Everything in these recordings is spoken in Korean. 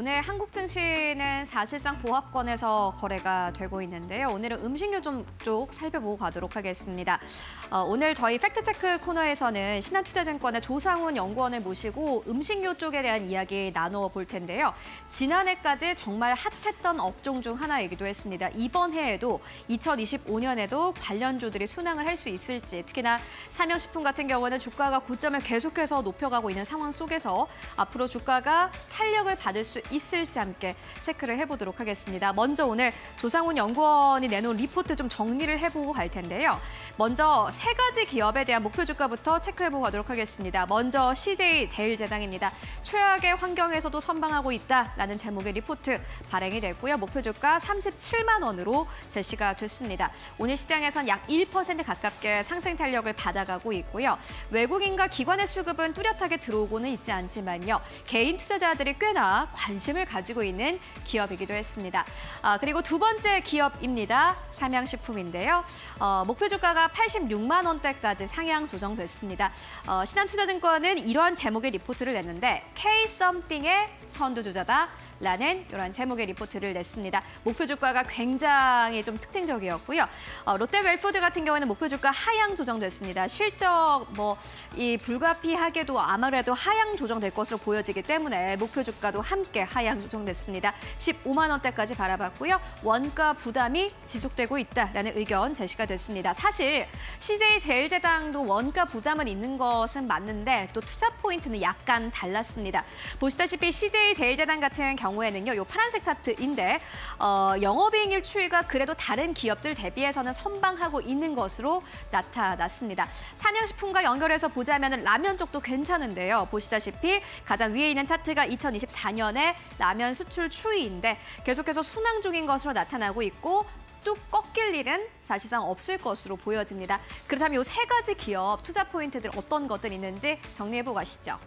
오늘 한국 증시는 사실상 보합권에서 거래가 되고 있는데요. 오늘은 음식료 쪽 살펴보고 가도록 하겠습니다. 오늘 저희 팩트체크 코너에서는 신한투자증권의 조상훈 연구원을 모시고 음식료 쪽에 대한 이야기 나누어 볼 텐데요. 지난해까지 정말 핫했던 업종 중 하나이기도 했습니다. 이번 해에도 2025년에도 관련주들이 순항을 할 수 있을지, 특히나 삼양식품 같은 경우는 주가가 고점을 계속해서 높여가고 있는 상황 속에서 앞으로 주가가 탄력을 받을 수 있을지 함께 체크를 해보도록 하겠습니다. 먼저 오늘 조상훈 연구원이 내놓은 리포트 좀 정리를 해보고 갈 텐데요. 먼저 세 가지 기업에 대한 목표 주가부터 체크해보고 가도록 하겠습니다. 먼저 CJ제일제당입니다. 최악의 환경에서도 선방하고 있다라는 제목의 리포트 발행이 됐고요. 목표 주가 37만 원으로 제시가 됐습니다. 오늘 시장에선 약 1% 가깝게 상승 탄력을 받아가고 있고요. 외국인과 기관의 수급은 뚜렷하게 들어오고는 있지 않지만요. 개인 투자자들이 꽤나 관심을 가지고 있는 기업이기도 했습니다. 그리고 두 번째 기업입니다. 삼양식품인데요. 목표 주가가 86만 원대까지 상향 조정됐습니다. 신한투자증권은 이러한 제목의 리포트를 냈는데 K-썸띵의 선두주자다. 라는 이런 제목의 리포트를 냈습니다. 목표 주가가 굉장히 좀 특징적이었고요. 롯데웰푸드 같은 경우에는 목표 주가 하향 조정됐습니다. 실적 이 불가피하게도 아무래도 하향 조정될 것으로 보여지기 때문에 목표 주가도 함께 하향 조정됐습니다. 15만 원대까지 바라봤고요. 원가 부담이 지속되고 있다라는 의견 제시가 됐습니다. 사실 CJ제일제당도 원가 부담은 있는 것은 맞는데 또 투자 포인트는 약간 달랐습니다. 보시다시피 CJ제일제당 같은 경우에는요, 요 파란색 차트인데 영업이익률 추이가 그래도 다른 기업들 대비해서는 선방하고 있는 것으로 나타났습니다. 삼양식품과 연결해서 보자면 라면 쪽도 괜찮은데요. 보시다시피 가장 위에 있는 차트가 2024년에 라면 수출 추이인데 계속해서 순항 중인 것으로 나타나고 있고 뚝 꺾일 일은 사실상 없을 것으로 보여집니다. 그렇다면 이 세 가지 기업 투자 포인트들 어떤 것들 있는지 정리해보고 가시죠.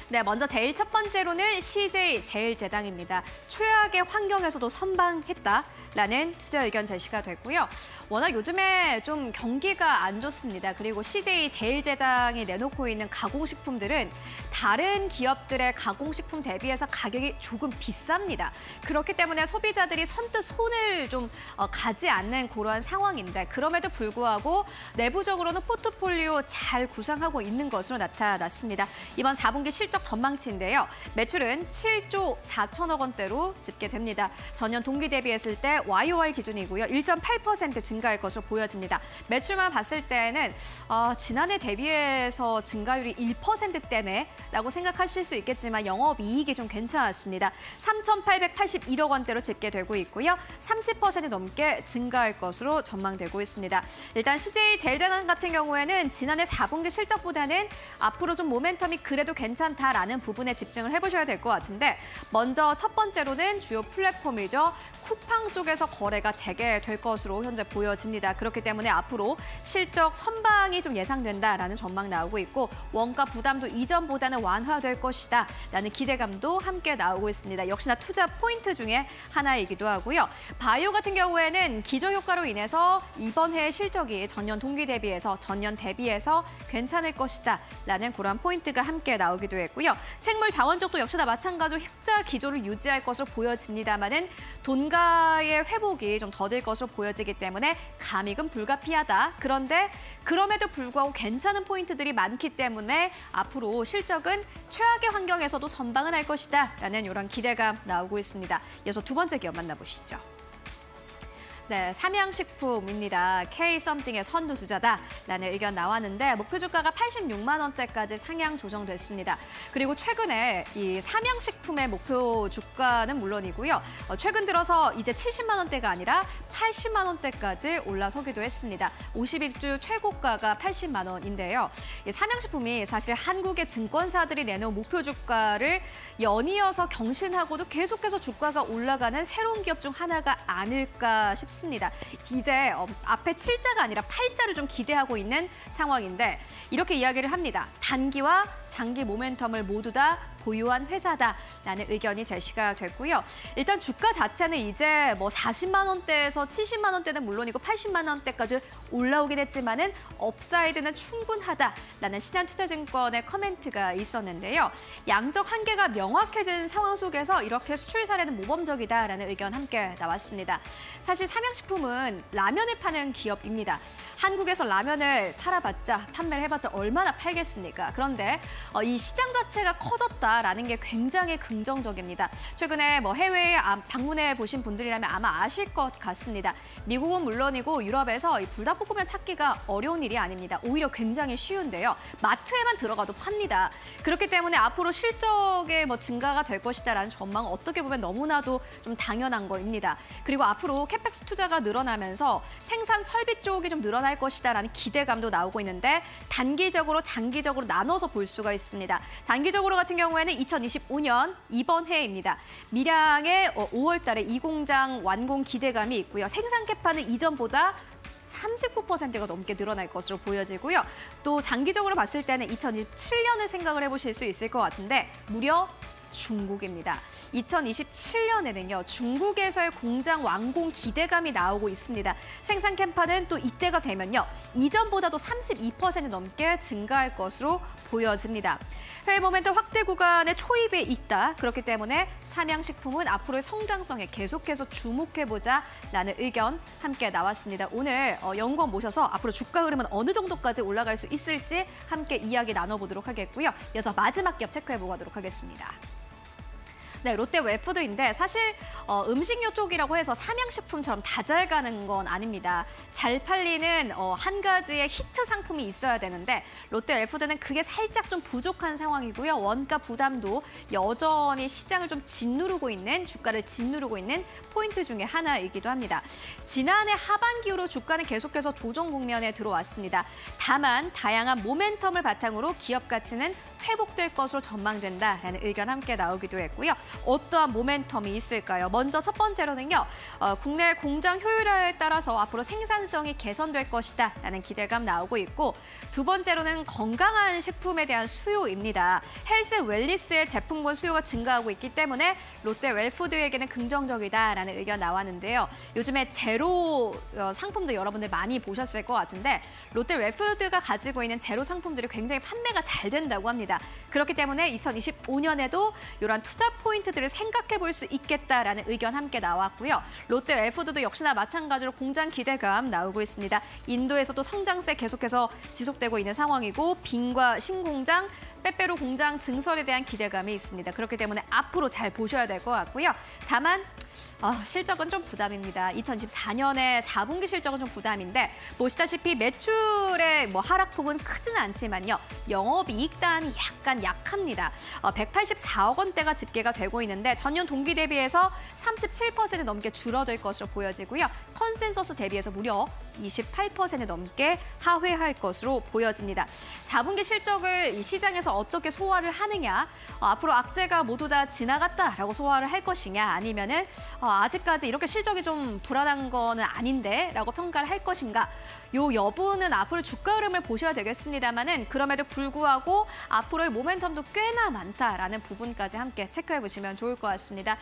네, 먼저 제일 첫 번째로는 CJ제일제당입니다. 최악의 환경에서도 선방했다라는 투자 의견 제시가 됐고요. 워낙 요즘에 좀 경기가 안 좋습니다. 그리고 CJ제일제당이 내놓고 있는 가공식품들은 다른 기업들의 가공식품 대비해서 가격이 조금 비쌉니다. 그렇기 때문에 소비자들이 선뜻 손을 좀 가지 않는 그러한 상황인데 그럼에도 불구하고 내부적으로는 포트폴리오 잘 구상하고 있는 것으로 나타났습니다. 이번 4분기 실적 전망치인데요. 매출은 7조 4천억 원대로 집계됩니다. 전년 동기 대비했을 때 YOY 기준이고요. 1.8% 증가할 것으로 보여집니다. 매출만 봤을 때는 지난해 대비해서 증가율이 1%대네 라고 생각하실 수 있겠지만 영업이익이 좀 괜찮았습니다. 3,881억 원대로 집계되고 있고요. 30% 넘게 증가할 것으로 전망되고 있습니다. 일단 CJ제일제당 같은 경우에는 지난해 4분기 실적보다는 앞으로 좀 모멘텀이 그래도 괜찮다라는 부분에 집중을 해보셔야 될 것 같은데 먼저 첫 번째로는 주요 플랫폼이죠. 쿠팡 쪽에서 거래가 재개될 것으로 현재 보여집니다. 그렇기 때문에 앞으로 실적 선방이 좀 예상된다라는 전망 나오고 있고 원가 부담도 이전보다는 완화될 것이다 라는 기대감도 함께 나오고 있습니다. 역시나 투자 포인트 중에 하나이기도 하고요. 바이오 같은 경우에는 기저효과로 인해서 이번 해의 실적이 전년 동기 대비해서 전년 대비해서 괜찮을 것이다 라는 그런 포인트가 함께 나오기도 했고요. 생물 자원 쪽도 역시나 마찬가지로 흑자 기조를 유지할 것으로 보여집니다만은 돈가의 회복이 좀 더딜 것으로 보여지기 때문에 감익은 불가피하다. 그런데 그럼에도 불구하고 괜찮은 포인트들이 많기 때문에 앞으로 실적은 최악의 환경에서도 선방을 할 것이다 라는 이런 기대감 나오고 있습니다. 이어서 두 번째 기업 만나보시죠. 네, 삼양식품입니다. K-썸띵의 선두주자다라는 의견 나왔는데 목표 주가가 86만 원대까지 상향 조정됐습니다. 그리고 최근에 이 삼양식품의 목표 주가는 물론이고요. 최근 들어서 이제 70만 원대가 아니라 80만 원대까지 올라서기도 했습니다. 52주 최고가가 80만 원인데요. 이 삼양식품이 사실 한국의 증권사들이 내놓은 목표 주가를 연이어서 경신하고도 계속해서 주가가 올라가는 새로운 기업 중 하나가 아닐까 싶습니다. 이제 앞에 7자가 아니라 8자를 좀 기대하고 있는 상황인데 이렇게 이야기를 합니다. 단기와 장기 모멘텀을 모두 다 보유한 회사다라는 의견이 제시가 됐고요. 일단 주가 자체는 이제 뭐 40만 원대에서 70만 원대는 물론이고 80만 원대까지 올라오긴 했지만은 업사이드는 충분하다라는 신한투자증권의 커멘트가 있었는데요. 양적 한계가 명확해진 상황 속에서 이렇게 수출 사례는 모범적이다라는 의견 함께 나왔습니다. 사실 삼양식품은 라면을 파는 기업입니다. 한국에서 라면을 팔아봤자, 판매를 해봤자 얼마나 팔겠습니까? 그런데 이 시장 자체가 커졌다라는 게 굉장히 긍정적입니다. 최근에 뭐 해외에 방문해 보신 분들이라면 아마 아실 것 같습니다. 미국은 물론이고 유럽에서 이 불닭볶음면 찾기가 어려운 일이 아닙니다. 오히려 굉장히 쉬운데요. 마트에만 들어가도 팝니다. 그렇기 때문에 앞으로 실적의 뭐 증가가 될 것이다라는 전망은 어떻게 보면 너무나도 좀 당연한 거입니다. 그리고 앞으로 캐펙스 투자가 늘어나면서 생산 설비 쪽이 좀 늘어날 것이다라는 기대감도 나오고 있는데 단기적으로 장기적으로 나눠서 볼 수가 있습니다. 단기적으로 같은 경우에는 2025년 이번 해입니다. 밀양의 5월 달에 이 공장 완공 기대감이 있고요. 생산 캐파는 이전보다 39%가 넘게 늘어날 것으로 보여지고요. 또 장기적으로 봤을 때는 2027년을 생각을 해보실 수 있을 것 같은데 무려 중국입니다. 2027년에는요. 중국에서의 공장 완공 기대감이 나오고 있습니다. 생산 캐파는 또 이때가 되면요. 이전보다도 32% 넘게 증가할 것으로 보여집니다. 해외 모멘텀 확대 구간의 초입에 있다. 그렇기 때문에 삼양식품은 앞으로의 성장성에 계속해서 주목해보자라는 의견 함께 나왔습니다. 오늘 연구원 모셔서 앞으로 주가 흐름은 어느 정도까지 올라갈 수 있을지 함께 이야기 나눠보도록 하겠고요. 이어서 마지막 기업 체크해보도록 하겠습니다. 네, 롯데 웰푸드인데 사실 음식료 쪽이라고 해서 삼양식품처럼 다 잘 가는 건 아닙니다. 잘 팔리는 한 가지의 히트 상품이 있어야 되는데 롯데 웰푸드는 그게 살짝 좀 부족한 상황이고요. 원가 부담도 여전히 시장을 좀 짓누르고 있는, 주가를 짓누르고 있는 포인트 중에 하나이기도 합니다. 지난해 하반기 이후로 주가는 계속해서 조정 국면에 들어왔습니다. 다만 다양한 모멘텀을 바탕으로 기업 가치는 회복될 것으로 전망된다라는 의견 함께 나오기도 했고요. 어떠한 모멘텀이 있을까요? 먼저 첫 번째로는요. 국내 공장 효율화에 따라서 앞으로 생산성이 개선될 것이다라는 기대감 나오고 있고 두 번째로는 건강한 식품에 대한 수요입니다. 헬스 웰리스의 제품군 수요가 증가하고 있기 때문에 롯데 웰푸드에게는 긍정적이다라는 의견 나왔는데요. 요즘에 제로 상품도 여러분들 많이 보셨을 것 같은데 롯데 웰푸드가 가지고 있는 제로 상품들이 굉장히 판매가 잘 된다고 합니다. 그렇기 때문에 2025년에도 이러한 투자 포인트들을 생각해 볼 수 있겠다라는 의견 함께 나왔고요. 롯데 웰푸드도 역시나 마찬가지로 공장 기대감 나오고 있습니다. 인도에서도 성장세 계속해서 지속되고 있는 상황이고 빈과 신공장, 빼빼로 공장 증설에 대한 기대감이 있습니다. 그렇기 때문에 앞으로 잘 보셔야 될 것 같고요. 다만 실적은 좀 부담입니다. 2024년에 4분기 실적은 좀 부담인데 보시다시피 매출의 하락폭은 크지는 않지만요. 영업이익단이 약간 약합니다. 184억 원대가 집계가 되고 있는데 전년 동기 대비해서 37% 넘게 줄어들 것으로 보여지고요. 컨센서스 대비해서 무려 28% 넘게 하회할 것으로 보여집니다. 4분기 실적을 이 시장에서 어떻게 소화를 하느냐, 앞으로 악재가 모두 다 지나갔다라고 소화를 할 것이냐, 아니면은 아직까지 이렇게 실적이 좀 불안한 거는 아닌데 라고 평가를 할 것인가. 요 여부는 앞으로 주가 흐름을 보셔야 되겠습니다만은 그럼에도 불구하고 앞으로의 모멘텀도 꽤나 많다라는 부분까지 함께 체크해 보시면 좋을 것 같습니다.